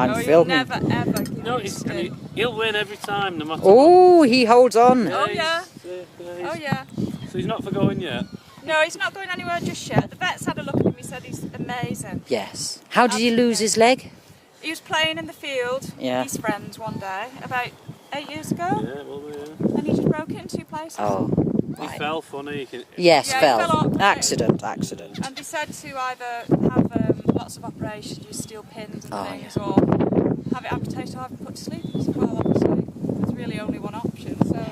I'm filming. Never ever. No, he'll win every time, no matter Oh, he holds on. Oh yeah. Oh yeah. So he's not for going yet? No, he's not going anywhere just yet. The vet's had a look at him, he said he's amazing. Yes. How did he lose his leg? He was playing in the field with his friends one day, about 8 years ago. Yeah, well, yeah. And he just broke it in 2 places. Oh. He fell funny. Yes, Yeah, he fell. fell off, Accident. And they said to either have lots of operations, use steel pins and things, or have it amputated or have it put to sleep. I said, well, obviously, there's really only one option. So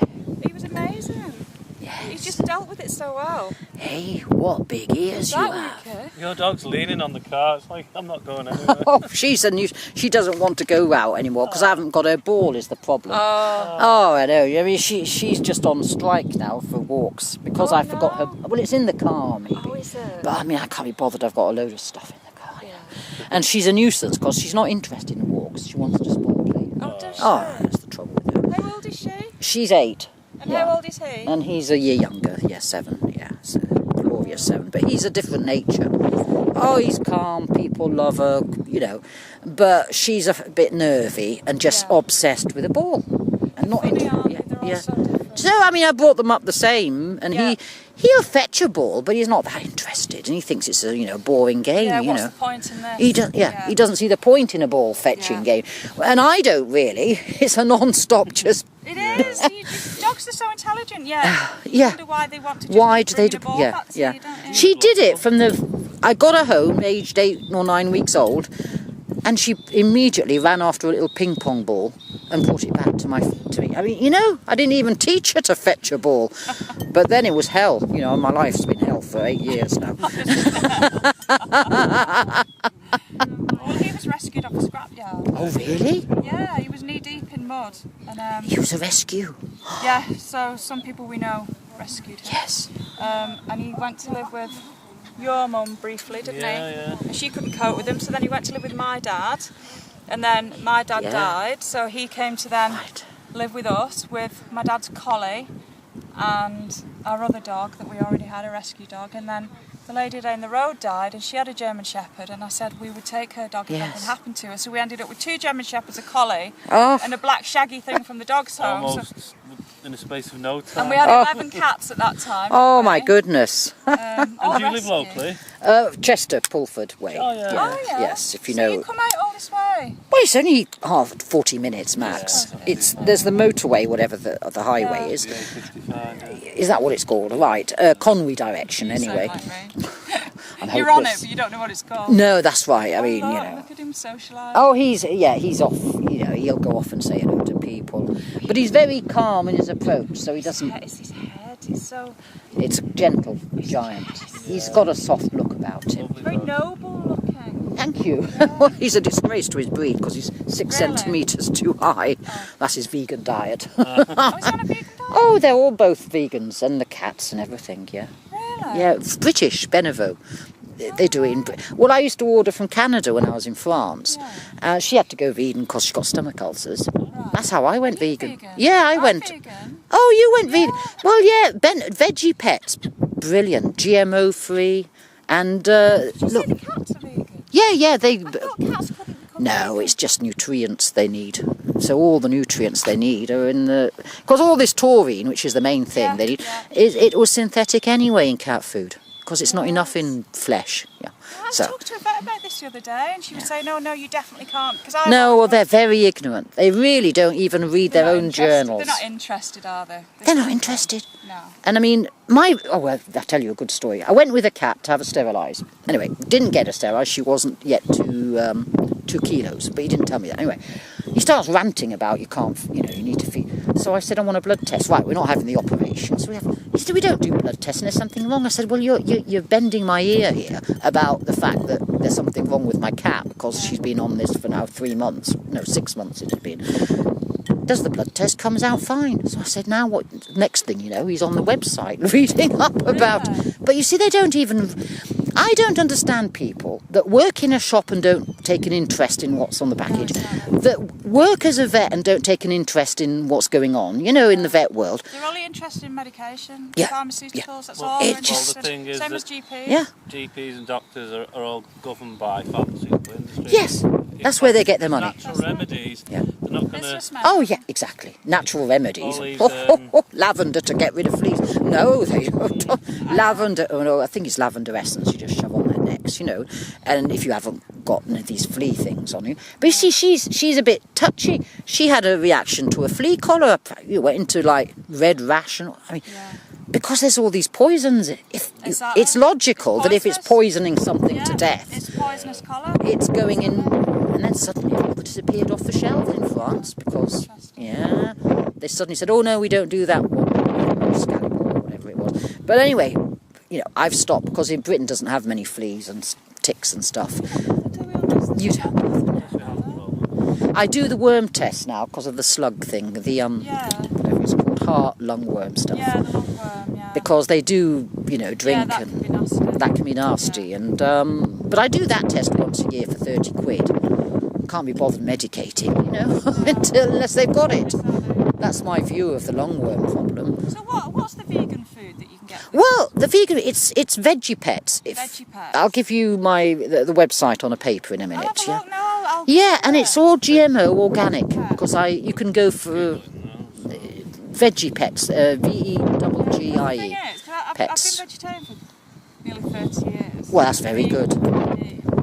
he was amazing. Yes. He's just dealt with it so well. Hey, what big ears you have. Your dog's leaning on the car. It's like, I'm not going anywhere. Oh, she doesn't want to go out anymore because I haven't got her ball is the problem. Oh, I know. I mean, she's just on strike now for walks because I forgot her. Well, it's in the car maybe. Oh, is it? But I mean, I can't be bothered. I've got a load of stuff in the car. Yeah. And she's a nuisance because she's not interested in walks. She wants to spot play. Oh, does she? Oh, that's the trouble with her. How old is she? She's 8. And how old is he? And he's a year younger. Yeah, 7. Yeah, so glorious 7. But he's a different nature. Oh, he's calm. People love her, you know. But she's a bit nervy and just obsessed with a ball. And not into So, I mean, I brought them up the same. And he'll fetch a ball, but he's not that interested. And he thinks it's a, boring game, Yeah, you what's know. the point in this? He doesn't see the point in a ball fetching game. And I don't really. It's a non-stop just... It is. Dogs are so intelligent. Yeah. Yeah. Wonder why they want to. Why do they do? The ball Yeah, back to yeah. you, don't you? She did it from the. I got her home, aged 8 or 9 weeks old, and she immediately ran after a little ping pong ball and brought it back to me. I mean, I didn't even teach her to fetch a ball, but then it was hell. My life's been hell for 8 years now. Well, he was rescued off a scrapyard. Oh, really? Yeah, he was knee deep in mud, and He was a rescue. yeah. So some people we know rescued him. Yes. And he went to live with your mum briefly, didn't he? Yeah. And she couldn't cope with him, so then he went to live with my dad, and then my dad died, so he came to then live with us with my dad's collie and our other dog that we already had, a rescue dog, and then the lady down the road died and she had a German Shepherd, and I said we would take her dog if anything happened to her, so we ended up with 2 German Shepherds, a collie and a black shaggy thing from the dog's home. Almost in a space of no time. And we had 11 cats at that time. Oh my goodness. And do you live locally? Chester, Pulford way. Oh, yeah. Yes, if you so know. you come out all this way? Well, it's only 40 minutes max. There's the motorway, whatever the highway is. Is that what it's called? Right, Conwy direction anyway. You're on it, but you don't know what it's called. No, that's right. I mean, Look at him socialise. Oh, he's off. He'll go off and say hello to people, but he's very calm in his approach, so he doesn't. It's his head. He's so. It's a gentle giant. He's got a soft look about him. Very noble looking. Thank you. Well, he's a disgrace to his breed because he's 6 centimetres too high. That's his vegan diet. Oh, he's on a vegan diet? Oh, they're all both vegans, and the cats and everything, yeah. Really? Yeah, it's British, Beneveau. They do it in... Well, I used to order from Canada when I was in France. Yeah. She had to go vegan because she got stomach ulcers. Right. That's how I went vegan. Vegan? Yeah, I went... Vegan. Oh, you went vegan? Well, yeah, Veggie Pets, brilliant. GMO-free, and... Did you say the cats are vegan? Yeah, they... I thought cats couldn't become No, vegan. it's just nutrients they need. So all the nutrients they need are in the... Because all this taurine, which is the main thing they need, it was synthetic anyway in cat food. Because it's not enough in flesh. Yeah. I talked to a vet about this the other day, and she was saying, "No, you definitely can't." No, well, they're very ignorant. They really don't even read their own journals. They're not interested, are they? They're not interested. No. And I mean, I'll tell you a good story. I went with a cat to have her sterilised. Anyway, didn't get her sterilised. She wasn't yet 2 kilos, but he didn't tell me that. Anyway, he starts ranting about you need to feed. So I said, I want a blood test. Right, we're not having the operation. So he said, we don't do blood tests, and there's something wrong. I said, well, you're bending my ear here about the fact that there's something wrong with my cat because she's been on this for now 3 months. No, 6 months it's been. Does the blood test, comes out fine. So I said, now what? Next thing you know, he's on the website reading up about. But you see, they don't even. I don't understand people that work in a shop and don't take an interest in what's on the package. That work as a vet and don't take an interest in what's going on. In the vet world. They're only interested in medication, Yeah. pharmaceuticals. That's Well, all. it They're just- interested. the thing is Same that- as GPs. Yeah. GPs and doctors are all governed by pharmaceutical industry. Yes. That's where they get their money. Natural remedies. Yeah. They're not going It's to... just Oh yeah, exactly. Natural remedies. All these, Lavender to get rid of fleas. No, they don't. Lavender. Oh no, I think it's lavender essence. You just shove on their necks, you know. And if you haven't got any of these flea things on you, but you see, she's a bit touchy. She had a reaction to a flea collar. You went into like red rash, and I mean. Yeah. Because there's all these poisons, Exactly. it's logical that if it's poisoning something Yeah, to death, it's poisonous colour. it's going in, and then suddenly it all disappeared off the shelf in France because, yeah, they suddenly said, oh no, we don't do that one, or whatever it was. But anyway, you know, I've stopped because in Britain doesn't have many fleas and ticks and stuff. You don't. I do the worm test now because of the slug thing, the whatever it's called, heart, lung worm stuff. Yeah, the lungworm, yeah. Because they do, you know, drink that and can be nasty. that can be nasty. Yeah. And but I do that test once a year for 30 quid. Can't be bothered medicating, you know, unless they've got it. That's my view of the lungworm problem. So what's the vegan food that you can get? Well, the vegan, it's Veggie Pets. Veggie Pets. I'll give you the website on a paper in a minute. I'll have a look now. I'll Yeah, and do it's it. all GMO organic because you can go for Veggie Pets, VEGGIE The thing is, 'cause I've Pets. been vegetarian for nearly 30 years. Well, that's very good.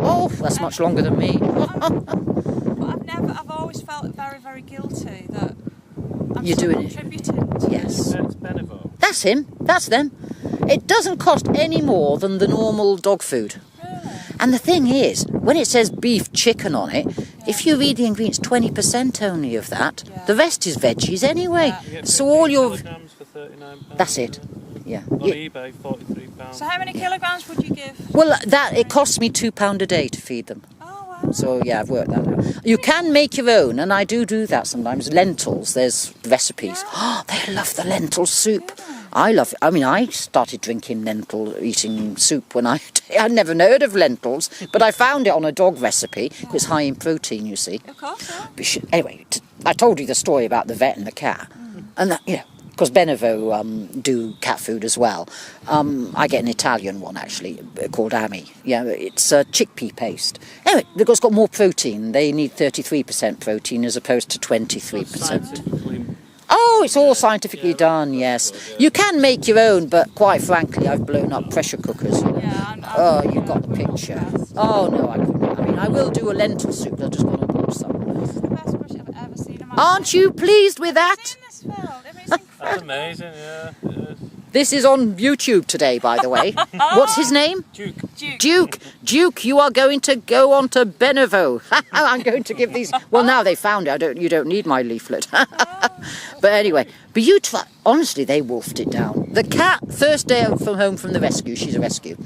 Oh, that's much longer than me. But I've always felt very, very guilty that I'm You're sort of doing it. contributing to Yes. That's Benevo. That's him. That's them. It doesn't cost any more than the normal dog food. Really? And the thing is, when it says beef chicken on it, if you read the ingredients, 20% only of that. Yeah. The rest is veggies anyway. You get So all 15 your... kilograms for £39. That's it. Yeah. On eBay, £43. So how many kilograms would you give? Well, it costs me £2 a day to feed them. Oh, wow. So yeah, I've worked that out. You can make your own, and I do that sometimes. Lentils, there's recipes. Oh, they love the lentil soup. I love it. I mean, I started drinking eating soup when I'd never heard of lentils, but I found it on a dog recipe. It's high in protein, you see. Of course, yeah. But anyway, I told you the story about the vet and the cat, and that, you know, because Benevo do cat food as well. I get an Italian one actually called Ami. Yeah, it's chickpea paste. Anyway, because it's got more protein. They need 33% protein as opposed to 23%. Scientifically, Oh, it's all scientifically done. Yes, you can make your own, but quite frankly, I've blown up pressure cookers. You know. Yeah, Oh, you got the picture. Oh no, I couldn't. I mean, I will do a lentil soup. I've just got to boil some. This is the best brush I've ever seen in my Aren't you pleased with that? I've seen this field. I mean, it's incredible. that's amazing, yeah. It is. This is on YouTube today, by the way. What's his name? Duke. Duke, you are going to go on to Benevo. I'm going to give these... Well, now they found it. You don't need my leaflet. But anyway, but you try... Honestly, they wolfed it down. The cat, first day from home from the rescue, she's a rescue.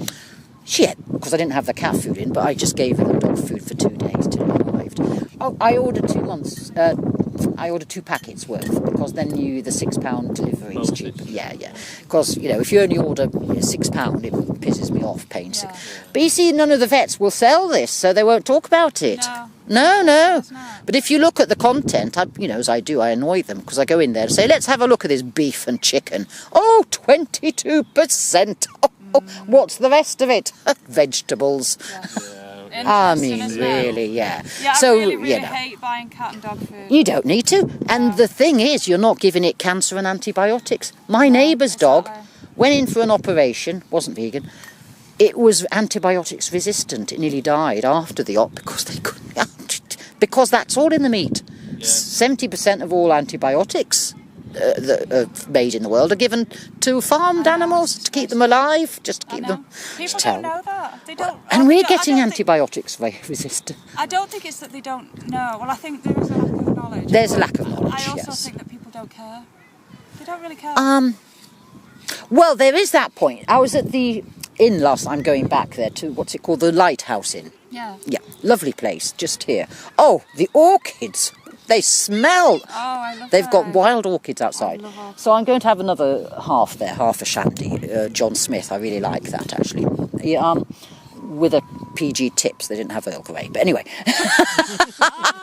She had... Because I didn't have the cat food in, but I just gave her the dog food for 2 days till it arrived. Oh, I ordered 2 months... I ordered 2 packets worth because then the £6 delivery is cheaper. Yeah. Because, you know, if you only order £6, it pisses me off paying Yeah. But you see, none of the vets will sell this, so they won't talk about it. No. It's not. But if you look at the content, as I do, I annoy them because I go in there and say, let's have a look at this beef and chicken. Oh, 22%. Oh, what's the rest of it? Vegetables. I mean, Interesting, isn't it? really, yeah. Yeah, So, I really you know. hate buying cat and dog food. You don't need to. And the thing is, you're not giving it cancer and antibiotics. My neighbour's dog went in for an operation, wasn't vegan. It was antibiotics resistant. It nearly died after the op because they couldn't. Because that's all in the meat. 70% of all antibiotics that are made in the world are given to farmed animals to keep them alive, just to keep them. People don't know that. They don't. And I we're don't getting think- antibiotics very resistant. I don't think it's that they don't know. Well, I think there is a lack of knowledge. There's a lack of knowledge, I also yes. think that people don't care. They don't really care. Well, there is that point. I was at the inn last night. I'm going back there to, what's it called, the Lighthouse Inn. Yeah. Yeah, lovely place, just here. Oh, the orchids. They smell. Oh, I love They've that. got wild orchids outside. I love orchids. So I'm going to have another half there, half a shandy. John Smith, I really like that actually. With a PG tips, they didn't have Earl Grey. But anyway,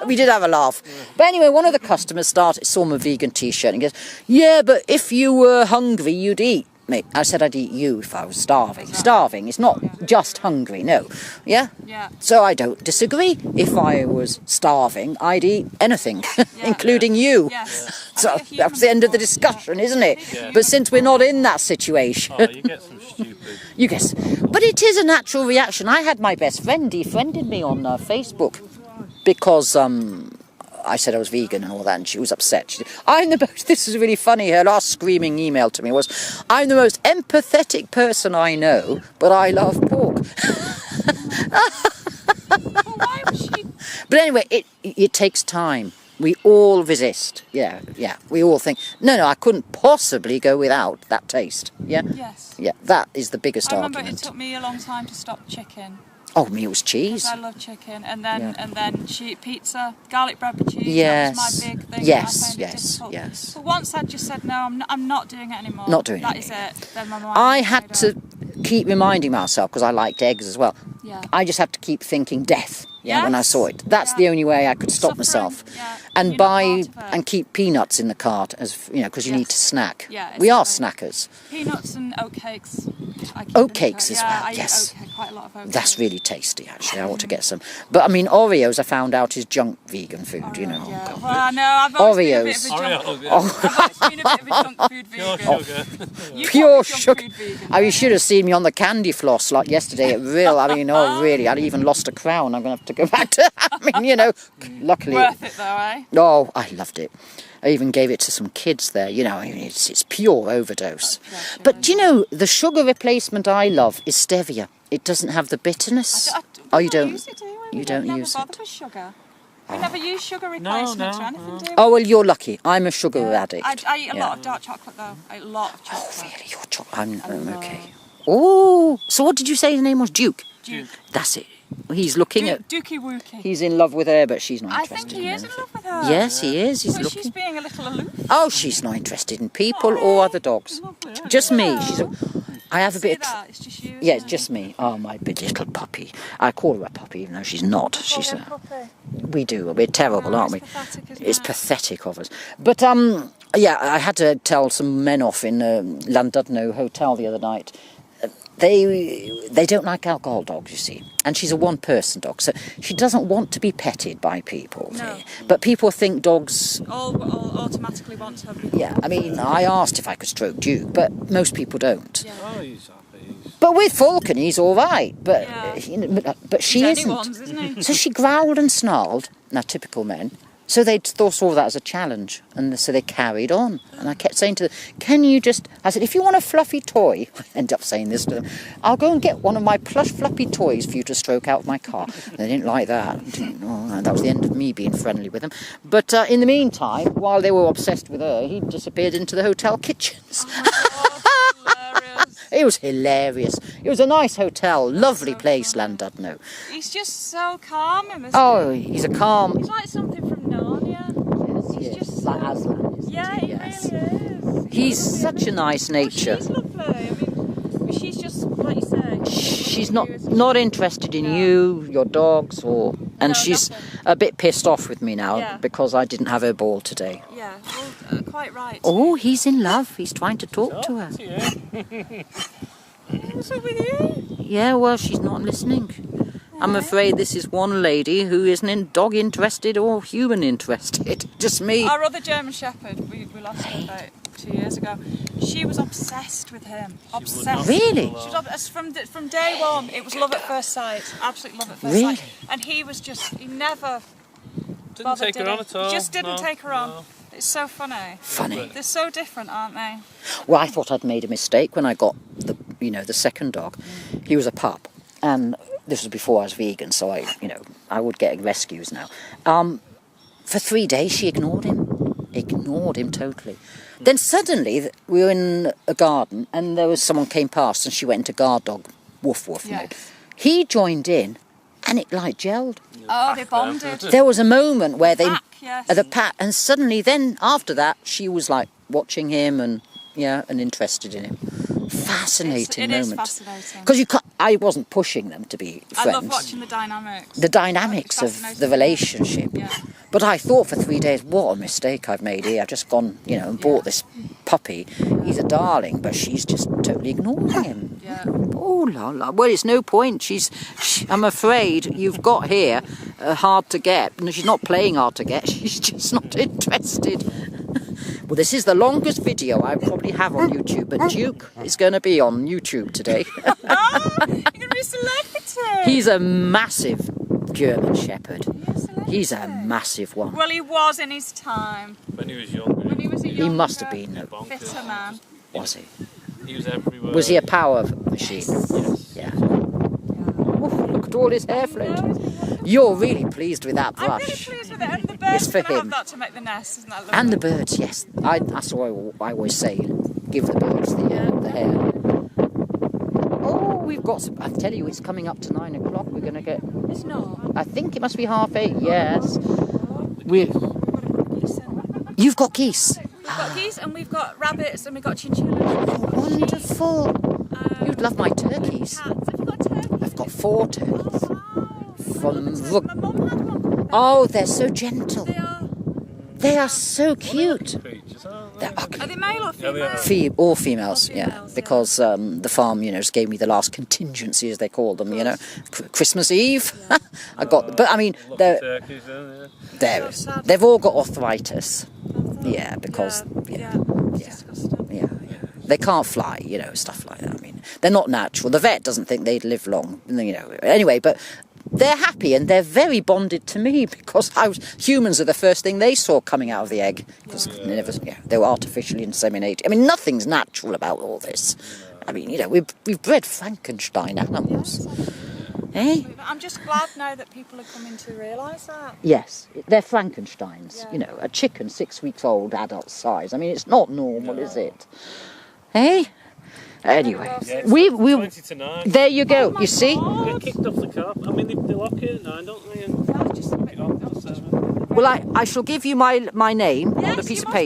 we did have a laugh. But anyway, one of the customers saw my vegan t-shirt and goes, yeah, but if you were hungry, you'd eat. me. I said I'd eat you if I was starving. Starving is not just hungry, no. Yeah? Yeah. So I don't disagree. If I was starving, I'd eat anything, including you. Yes. So that's the end of the discussion, isn't it? Yeah. But since we're not in that situation... Oh, you get some stupid... You guess. But it is a natural reaction. I had my best friend defriended me on Facebook because I said I was vegan and all that, and she was upset. She said, this is really funny, her last screaming email to me was, I'm the most empathetic person I know, but I love pork. Well, why was she... But anyway, it takes time. We all resist. Yeah. We all think, no, I couldn't possibly go without that taste. Yeah? Yes. Yeah, that is the biggest I remember argument. it took me a long time to stop chicken. Oh, me, it was cheese. I love chicken, and then pizza, garlic bread with cheese. Yes. That was my big thing. Yes, I found it difficult. yes. But once I just said no, I'm not doing it anymore. Not doing it That is anymore. it. Then my mind I was had made to up. keep reminding myself, because I liked eggs as well. Yeah. I just had to keep thinking death. Yeah, when I saw it. That's the only way I could stop myself. Yeah. And You're not buy part of it. and keep peanuts in the cart, as you know, because you need to snack. Yeah, we are exactly. snackers. Peanuts and oatcakes. Oatcakes as well, I eat yes. quite a lot of oatcakes. That's really tasty, actually. I ought to get some. But I mean, Oreos, I found out, is junk vegan food. You know. Yeah. Oh, God. Well, I know. I've always been a bit of a junk. Oreo, yeah. I've always been a bit of a junk food Pure vegan. sugar. You Pure call me junk sugar. food vegan, Oh, you should have seen me on the candy floss like yesterday at Real. I mean, oh, really? I'd even lost a crown. I'm going to have to go back to. I mean, you know, luckily. Worth it though, eh? Oh, I loved it. I even gave it to some kids there. You know, I mean, it's pure overdose. But do you know, the sugar replacement I love is stevia. It doesn't have the bitterness. Oh, you don't? Use it, do we? You We don't never use bother it? with sugar. We never use sugar replacements or anything, do we? Oh, well, you're lucky. I'm a sugar addict. I eat a lot of dark chocolate though. I eat a lot of chocolate. Oh, really? You're I'm okay. Oh, so what did you say his name was? Duke? Duke. That's it. He's looking at... Dookie Wookie. He's in love with her, but she's not I interested think he in is in anything. love with her. Yes, he is. He's But looking... she's being a little aloof. Oh, she's not interested in people or other dogs. Just me. I have a bit of... That? It's just you. Yeah, it's just me. Oh, my big little puppy. I call her a puppy, even though she's not. She's we do. We're terrible, aren't we? It's pathetic, isn't It's it? pathetic of us. But yeah, I had to tell some men off in Llandudno Hotel the other night. They don't like alcohol dogs, you see. And she's a one-person dog, so she doesn't want to be petted by people. No. But people think dogs... All automatically want to have... Yeah, I mean, I asked if I could stroke Duke, but most people don't. Yeah. Oh, he's happy. But with Falcon, he's all right. But Yeah. but she He's isn't. anyone's, isn't he? So she growled and snarled. Now, typical men. So they saw that as a challenge, and so they carried on. And I kept saying to them, "Can you just?" I said, "If you want a fluffy toy," I end up saying this to them, "I'll go and get one of my plush fluffy toys for you to stroke out of my car." They didn't like that. That was the end of me being friendly with them. But in the meantime, while they were obsessed with her, he disappeared into the hotel kitchens. It was hilarious. It was a nice hotel, lovely place, Llandudno. He's just so calm, isn't Oh, he? he's a calm. He's like something from Narnia. He's just like so... Aslan, isn't Yeah, he? he Yes. really is. He's such a nice nature. She's lovely. I mean, she's just, like you say... She's not interested in you, your dogs, and No, she's nothing. a bit pissed off with me now Yeah. because I didn't have her ball today. Yeah, well, quite right. Oh, he's in love. He's trying to talk to her. What's up with you? Yeah, well, she's not listening. I'm afraid this is one lady who isn't dog interested or human interested. Just me. Our other German Shepherd, we lost her about 2 years ago. She was obsessed with him. Obsessed. Really? She was obsessed from day one. It was love at first sight. Absolute love at first Really? sight. And he was just, he never Didn't bothered, take her did on he? at all. He just didn't No, take her on. no. It's so funny. Funny. They're so different, aren't they? Well, I thought I'd made a mistake when I got the second dog. He was a pup, and this was before I was vegan, so I would get rescues now. For 3 days, she ignored him totally. Then suddenly, we were in a garden, and there was someone came past, and she went into guard dog, woof woof. Yes. He joined in, and it like gelled. Oh, they bonded. There was a moment where they, Pack, yes. the pack, and suddenly, then after that, she was like watching him and interested in him. fascinating It moment. is fascinating. Because I wasn't pushing them to be friends. I love watching the dynamics. The dynamics It's of fascinating. the relationship. Yeah. But I thought for 3 days, what a mistake I've made here. I've just gone, you know, and bought this puppy. He's a darling, but she's just totally ignoring him. Yeah. Oh la la. Well, it's no point. I'm afraid you've got here hard to get. And she's not playing hard to get. She's just not interested. Well, this is the longest video I probably have on YouTube, but Duke is going to be on YouTube today. You're going to be a celebrity. He's a massive German Shepherd. Yes, He's a massive one. Well, he was in his time. When he was younger, When he was a He younger, must have been, fitter man. was he? he was everywhere. Was he a power machine? Yes. Yeah. Oh, look at all his hair flint. You're really pleased with that I'm really brush. pleased with it. And the birds It's for gonna have him. that to make the nest, isn't that lovely? And the birds, yes. That's what I always say. Give the birds the hair. Oh, we've got some. I tell you, it's coming up to 9 o'clock. We're going to get. It's not. I think it must be 8:30. Yes. We've got geese in. You've got geese. We've got geese and we've got rabbits and we've got chinchillas. Wonderful. You'd love my turkeys. Cats. Have you got turkeys? I've got 4 turkeys. From My mum had one. Oh, they're so gentle. They are so cute. Creatures, aren't They're they? ugly. Are they male or Yeah, female? they are. All females, All yeah, females, because the farm, you know, just gave me the last contingency, as they call them, you know, Christmas Eve. I got, but I mean, Lovely they're, turkeys, yeah. they're, So sad. they've all got arthritis. Yeah, because Yeah. It's disgusting. yeah, they can't fly, you know, stuff like that. I mean, they're not natural. The vet doesn't think they'd live long, you know. Anyway, but they're happy and they're very bonded to me because humans are the first thing they saw coming out of the egg because they were artificially inseminated. I mean, nothing's natural about all this. I mean, you know, we've bred Frankenstein animals. Eh? I'm just glad now that people are coming to realise that. Yes, they're Frankensteins. Yeah. You know, a chicken 6 weeks old, adult size. I mean, it's not normal, is it? Eh? Anyway, Yeah, we 20 to 9. there you go. my You see? God. They get kicked off the car. I mean, they lock it at 9, don't they? And Yeah, just a bit. pick it up at 7. Well, I shall give you my name on a Yes, piece you of must paper.